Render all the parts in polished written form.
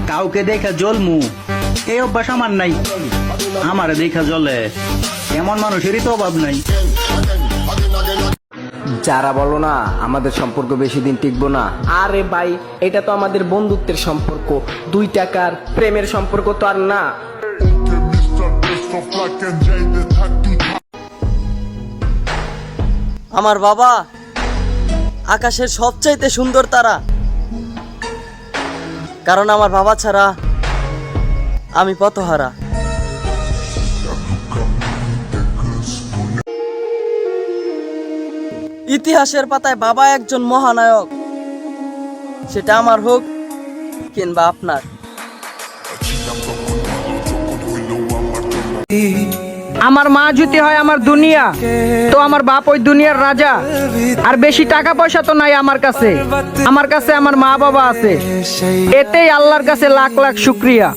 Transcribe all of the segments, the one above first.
কাউকে দেখা জলমু এই অভ্যাস আমার নাই। আমারে দেখা জলে এমন মানুষেরই তো অভাব নাই। যারা বলো না আমাদের সম্পর্ক বেশি দিন টিকবো না, আরে ভাই এটা তো আমাদের বন্ধুত্বের সম্পর্ক, 2 টাকার প্রেমের সম্পর্ক তো আর না। আমার বাবা আকাশের সবচাইতে সুন্দর তারা, কারণ আমার বাবা ছাড়া আমি পথহারা। ইতিহাসের পাতায় বাবা একজন মহানায়ক, সেটা আমার হোক কিংবা আপনার। আমার মা যদি হয় আমার দুনিয়া, তো আমার বাপ ওই দুনিয়ার রাজা। আর বেশি টাকা পয়সা তো নাই আমার কাছে, আমার কাছে আমার মা বাবা আছে, এতেই আল্লাহর কাছে লাখ লাখ শুক্রিয়া।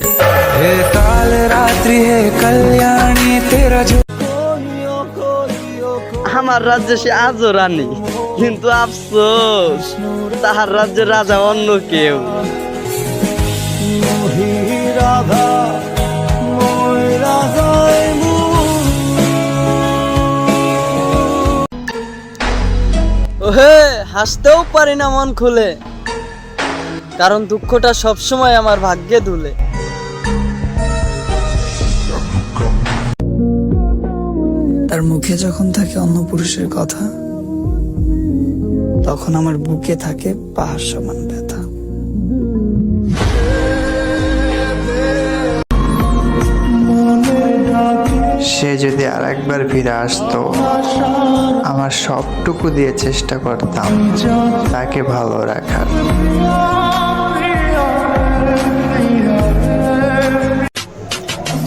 আমার রাজ্যে সে আজও রানী, কিন্তু আফসোস তাহার রাজ্যের রাজা অন্য কেউ। ওহে হাসতেও পারি না মন খুলে, কারণ দুঃখটা সবসময় আমার ভাগ্যে দুলে। তার মুখে যখন থাকে অন্য পুরুষের কথা, তখন আমার বুকে থাকে পাহাড় সমান ব্যথা। সে যদি আর একবার ফিরে আসতো, আমার সবটুকু দিয়ে চেষ্টা করতাম তাকে ভালো রাখার।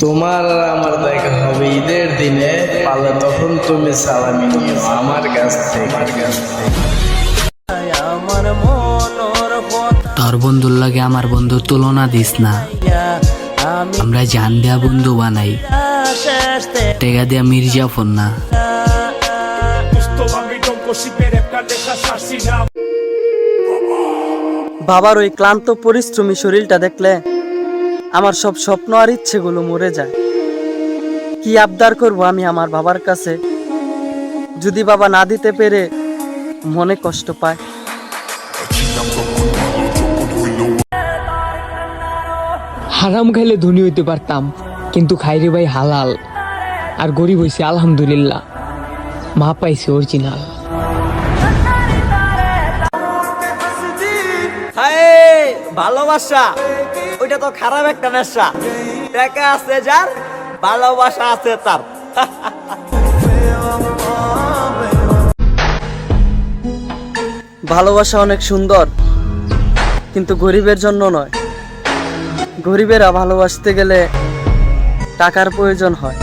তোমার আর আমার দেখা হবে ঈদের দিনে, পারলে তখন তুমি সালামি নিও আমার কাছ থেকে। তোর বন্ধুর লাগে আমার বন্ধুর তুলনা দিস না, আমরা জান দেয়া বন্ধু বানাই, টেকা দেয়া মির্জাফর না। বাবার ওই ক্লান্ত পরিশ্রমী শরীরটা দেখলে আমার সব স্বপ্ন আর ইচ্ছেগুলো মরে যায়। কি আবদার করব আমি আমার বাবার কাছে, যদি বাবা না দিতে পেরে মনে কষ্ট পায়। হারাম খাইলে ধনী হইতে পারতাম, কিন্তু খাইরে ভাই হালাল, আর গরিব হইছে আলহামদুলিল্লাহ, মা পাইছে অরিজিনাল। ভালোবাসা ওইটা তো খারাপ একটা নেশা, টাকা আছে যার, ভালোবাসা আছে তার। ভালোবাসা অনেক সুন্দর, কিন্তু গরিবের জন্য নয়। গরিবেরা ভালোবাসতে গেলে টাকার প্রয়োজন হয়।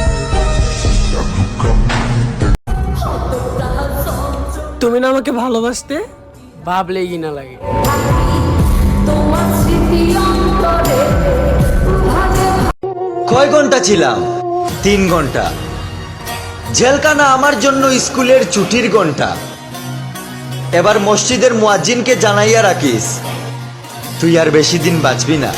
তুমি না আমাকে ভালোবাসতে, ভাবলে কি না লাগে। কয় ঘন্টা ছিলাম? 3 ঘন্টা। জেলখানা আমার জন্য স্কুলের ছুটির ঘন্টা। এবার মসজিদের মুয়াজ্জিনকে জানাইয়া রাখিস, তুই আর বেশি দিন বাঁচবি না।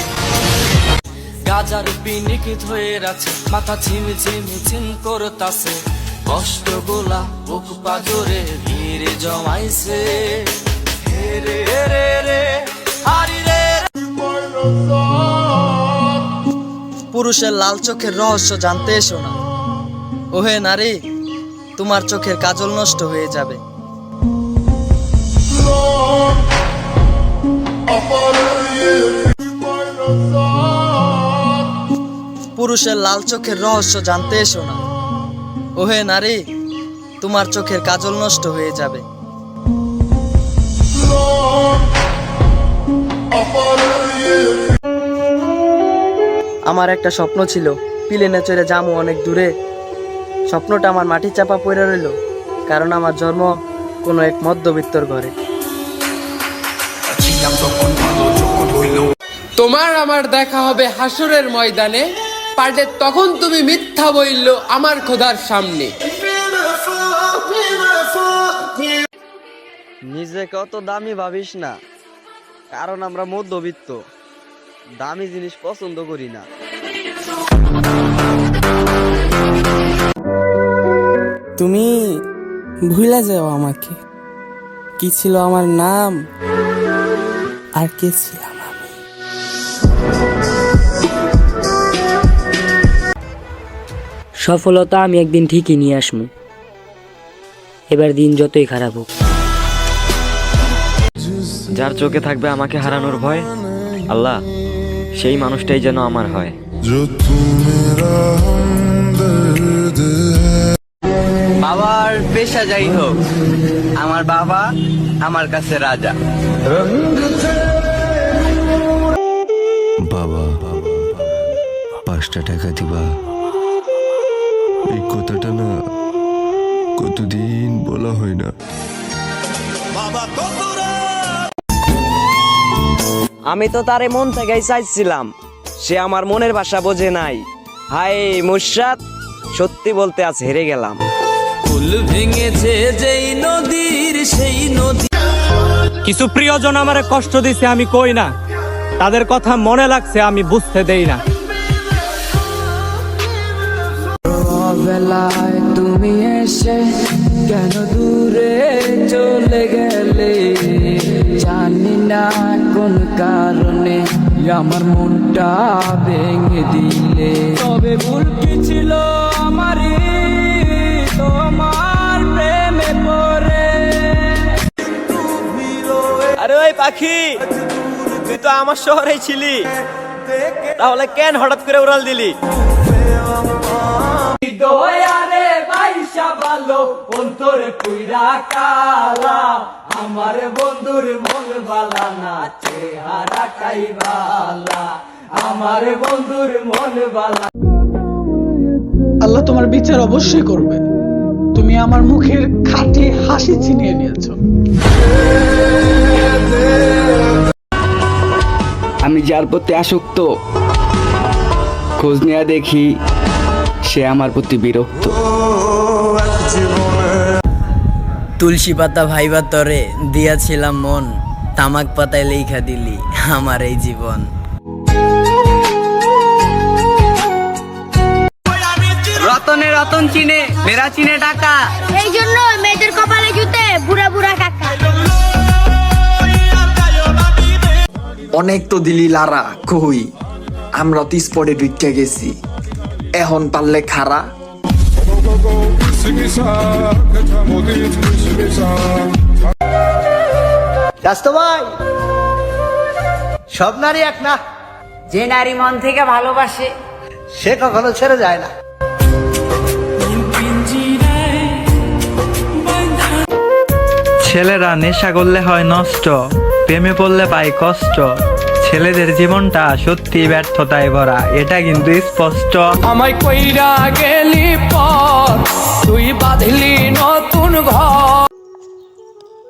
গাজার পিনিক ধরে আছে, মাথা ঝিম ঝিম ঝিম করতাছে, কষ্ট গোলা বুক পাজরে ধীরে জমাইছে। রে রে রে হারি রে। পুরুষের লাল চোখের রহস্য জানতে এসো না, ওহে নারী, তোমার চোখের কাজল নষ্ট হয়ে যাবে। পুরুষের লাল চোখের রহস্য জানতে এসো না, ওহে নারী, তোমার চোখের কাজল নষ্ট হয়ে যাবে। আমার একটা স্বপ্ন ছিল, প্লেনে চড়ে যাবো অনেক দূরে। স্বপ্নটা আমার মাটি চাপা পড়ে রইল, কারণ আমার জন্ম কোনো এক মধ্যবিত্তর ঘরে। তোমার আমার দেখা হবে হাসরের ময়দানে, পারলে তখন তুমি মিথ্যা বলল আমার খোদার সামনে। নিজেকে অত দামি ভাবিস না, কারণ আমরা মধ্যবিত্ত। দামি জিনিস পছন্দ করি না। তুমি ভুলে যাও আমাকে, কি ছিল আমার নাম আর কে ছিলাম আমি। সফলতা আমি একদিন ঠিকই নিয়ে আসবো, এবার দিন যতই খারাপ হোক। যার চোখে থাকবে আমাকে হারানোর ভয়, আল্লাহ সেই মানুষটাই যেন আমার হয়। বাবার পেশা যাই হোক, আমার বাবা আমার কাছে রাজা। বাবা 5টা টাকা দিবা? এই কথাটা না কতদিন বলা হয় না। আমি তো তারে মন থেকেই চাইছিলাম, সে আমার মনের ভাষা বোঝে নাই। হায় মুর্শাদ, সত্যি বলতে আজ হেরে গেলাম। ফুল ভেঙেছে যেই নদীর সেই নদী। কিছু প্রিয়জন আমারে কষ্ট দিছে আমি কই না, তাদের কথা মনে লাগছে আমি বুঝতে দেই না। বেলায় তুমি এসে কেন দূরে চলে গেলে, জানি না কোন কারণে আমার মনটা ভেঙে দিলে। তবে ভুল কি ছিল আমারই তোমার প্রেমে পড়ে। আরে ওই পাখি, তুই তো আমার শহরেই ছিলি, তাহলে কেন হঠাৎ করে উড়াল দিলি? দয়ারে বাইশা ভালো অন্তরে পুইরা কালা, আমার বন্ধুর মন বালা না চেহারাটাই বালা, আমার বন্ধুর মন বালা। আল্লাহ তোমার বিচার অবশ্যই করবে। তুমি আমার মুখের খাঁটি হাসি ছিনিয়ে নিয়েছো। আমি যার প্রতি আসক্ত, খোঁজ নিয়ে দেখি সে আমার প্রতি বিরক্ত। তুলসী পাতা ভাইবা তরে দিয়াছিলাম মন, তামাক পাতায় লেখা দিলি আমার এই জীবন। রতনে রতন চিনে, মেরা চিনে টাকা। এই জন্য মেয়েদের কপালে জুতে বুড়া বুড়া কাকা। অনেক তো দিলি লারা, কই আমরা তো স্পটে ঢুকে গেছি, এখন পারলে খারা। রাস্তো ভাই, সব নারী এক না, যে নারী মন থেকে ভালোবাসে সে কখনো ছেড়ে যায় না। ছেলেরা নেশা করলে হয় নষ্ট, প্রেমে পড়লে পায় কষ্ট। ছেলেদের জীবনটা সত্যি ব্যর্থতায় ভরা, এটা কিন্তু স্পষ্ট। আমায় কইরা গেলি পর, তুই বাঁধলি নতুন ঘর।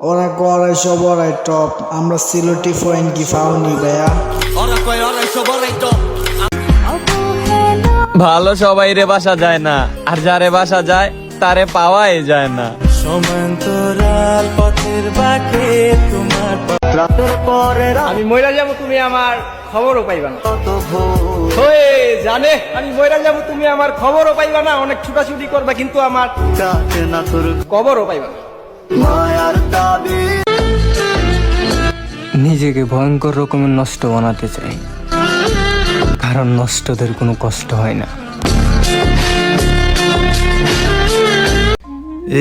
ওরা করাই সব ওরাই টপ, আমরা সিলেটি ফয়েন কি ফাউনি ভাইয়া। ভালো সবাই রে বাসা যায় না, আর যারে বাসা যায় তারে পাওয়াই যায় না। সমান্তরাল পথের বাঁকে তোমার আমি মইরা যাবো, তুমি আমার খবরও পাইবা না। হয়ে জানে আমি মইরা যাবো, তুমি আমার খবরও পাইবা না। অনেক ছুটাছুটি করবা কিন্তু আমার খবরও পাইবা না। নিজেকে ভয়ঙ্কর রকমের নষ্ট বানাতে চাই, কারণ নষ্টদের কোনো কষ্ট হয় না।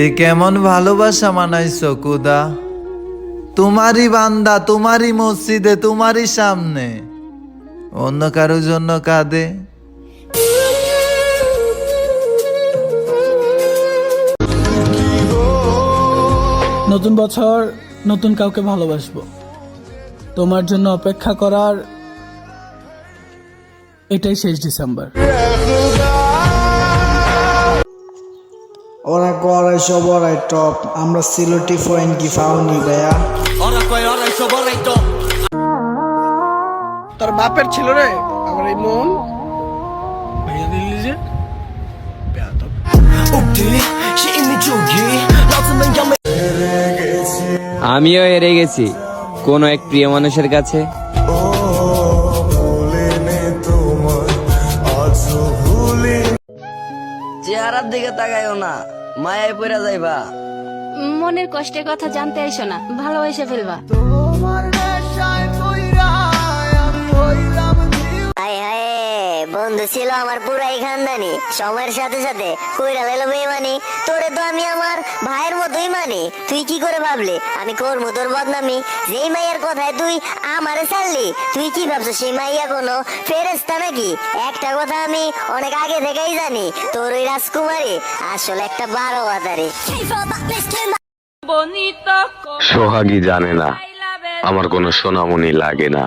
এ কেমন ভালোবাসা মানাইছো কুদা, তোমারই বান্দা, তোমারই মসজিদে, তোমারই সামনে, অন্য কারোর জন্য কাঁদে। নতুন বছর নতুন কাউকে ভালোবাসবো, তোমার জন্য অপেক্ষা করার এটাই শেষ ডিসেম্বর। ওরা করাই সব ওরাই টপ, আমরা সিলেটি ফয়েন কি ফাউনি ভাইয়া। তোর বাপের ছিল রে আমার এই মন, ভাইয়া দিল্লি যে আমিও হেরে গেছি কোন এক প্রিয় মানুষের কাছে। দিকে তাকাইও না, মায়ায় পড়া যাইবা। মনের কষ্টের কথা জানতে আইসো না, ভালোবাসে ফেলবা। বন্ধু ছিল আমার পুরাই খানদানি, সময়ের সাথে সাথে কইরা লেলো বেমানি। তোরে তো আমি আমার ভাইয়ের মতোই মানি, তুই কি করে ভাবলি আমি করবো তোর বদনামি? যেই মাইয়ার কথায় তুই আমারে ছাড়লি, তুই কি ভাবছো সেই মাইয়া কোনো ফেরেস্তা নাকি? একটা কথা আমি অনেক আগে থেকেই জানি, তোর ওই রাজকুমারী আসলে একটা 12 বাতারি। সোহাগী জানে না আমার কোনো সোনামণি লাগে না।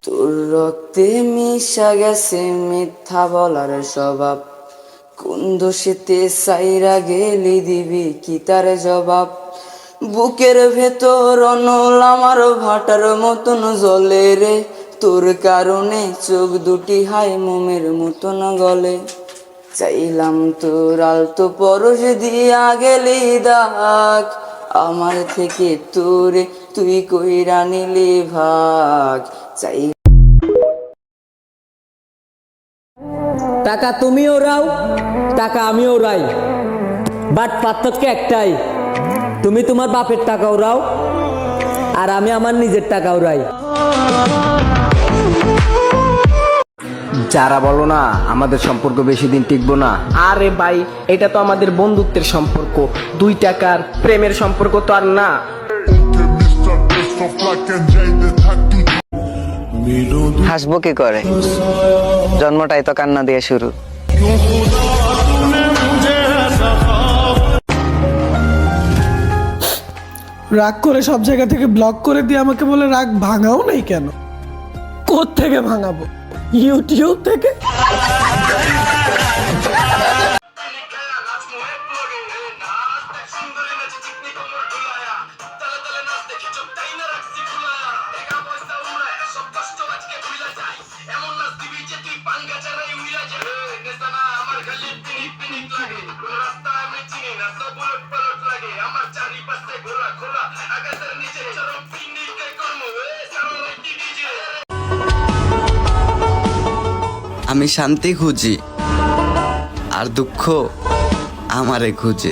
তোর রক্তে মিশা গেছে মিথ্যা বলার স্বভাব, কোন দোষেতে সাইরা গেলি দিবি কি তার জবাব? বুকের ভেতর অনল আমার ভাটার মতন জ্বলে রে, তোর কারণে চোখ দুটি হাই মোমের মতন গলে। চাইলাম তোর আলতো পরশ দিয়া গেলি দাগ, আমার থেকে তোরে তুই কইরা নিলি ভাগ। চাই টাকা তুমিও রাও, টাকা আমিও রাই, বাট পার্থক্য একটাই, তুমি তোমার বাপের টাকাও রাও আর আমি আমার নিজের টাকাও রাই। যারা বলো না আমাদের সম্পর্ক বেশি দিন টিকবো না, আরে ভাই এটা তো আমাদের বন্ধুত্বের সম্পর্ক, 2 টাকার প্রেমের সম্পর্ক তো আর না। হাসবো কি করে, জন্মটাই তো কান্না দিয়ে শুরু। রাগ করে সব জায়গা থেকে ব্লক করে দিয়ে আমাকে বলে রাগ ভাঙাও নাই কেন? কোত্থেকে ভাঙাবো? ইউটিউব থেকে? আমি শান্তি খুঁজি আর দুঃখ আমারে খুঁজে।